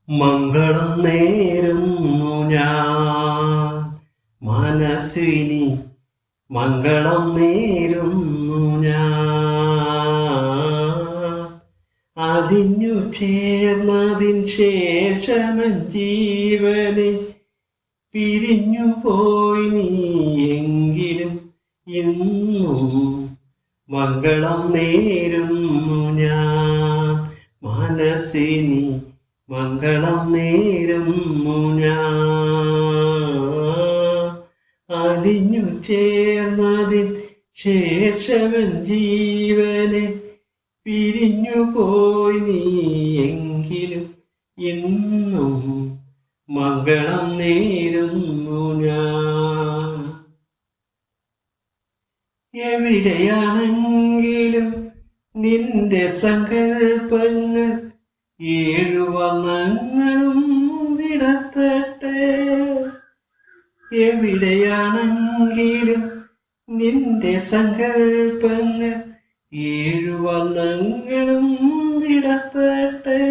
മംഗളം നേരുന്നു ഞാൻ മനസ്വിനി, മംഗളം നേരുന്നു ഞാൻ. അലിഞ്ഞു ചേർന്നതിൻ ശേഷമൻ ജീവനെ പിരിഞ്ഞു പോയി നീ എങ്കിലും ഇന്നും മംഗളം നേരുന്നു ഞാൻ മനസ്സിനി, മംഗളം നേരുന്നു ഞാൻ. അലിഞ്ഞു ചേർന്നതിൻ ശേഷവൻ ജീവനെ പിരിഞ്ഞു പോയി നീ എങ്കിലും ഇന്നും മംഗളം നേരുന്നു ഞാൻ. എവിടെയാണെങ്കിലും നിന്റെ സങ്കൽപ്പങ്ങൾ ഏഴു വർണ്ണങ്ങളും വിടത്തട്ടെ. എവിടെയാണെങ്കിലും നിന്റെ സങ്കൽപ്പങ്ങൾ ഏഴു വർണ്ണങ്ങളും വിടത്തട്ടെ.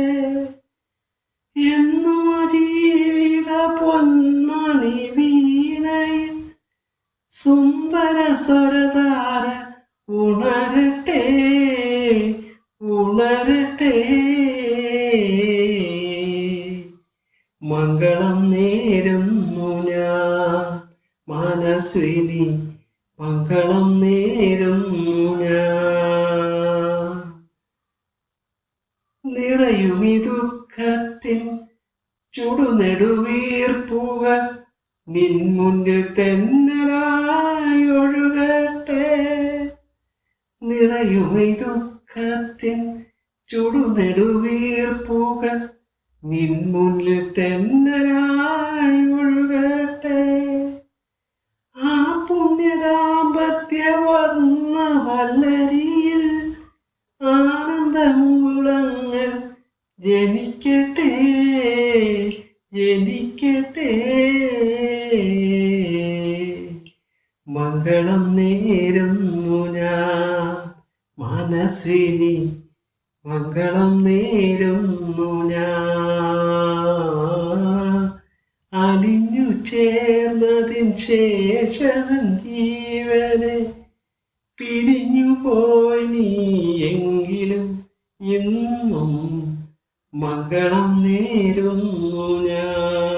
എന്നോ ജീവിത പൊന്മണി വീണയിൽ സുന്ദര സ്വരധാര ഉണരട്ടെ, ഉണരട്ടെ. മംഗളം നേരുന്നു ഞാൻ മനസ്വിനി, മംഗളം നേരുന്നു ഞാൻ. നിറയുമി ദുഃഖത്തിൻ ചുടുനെടുവീർപ്പുകൾ നിൻ മുന്നിൽ തെന്നലായി ഒഴുകട്ടെ. നിറയുമി ദുഃഖത്തിൻ ചുടുനെടുവീർപ്പുകൾ നിൻ മുന്നിൽ തെന്നലായി ഒഴുകട്ടെ. ആ പുണ്യദാമ്പത്യ വർണ്ണ വല്ലരിയിൽ ആനന്ദമൂളങ്ങൾ ജനിക്കട്ടെ, ജനിക്കട്ടെ. മംഗളം നേരുന്നു ഞാൻ മനസ്വിനി, മംഗളം നേരുന്നു ഞാൻ. അലിഞ്ഞു ചേർന്നതിൻ ശേഷവൻ ജീവനെ പിരിഞ്ഞു പോയി നീ എങ്കിലും ഇന്നും മംഗളം നേരുന്നു ഞാൻ.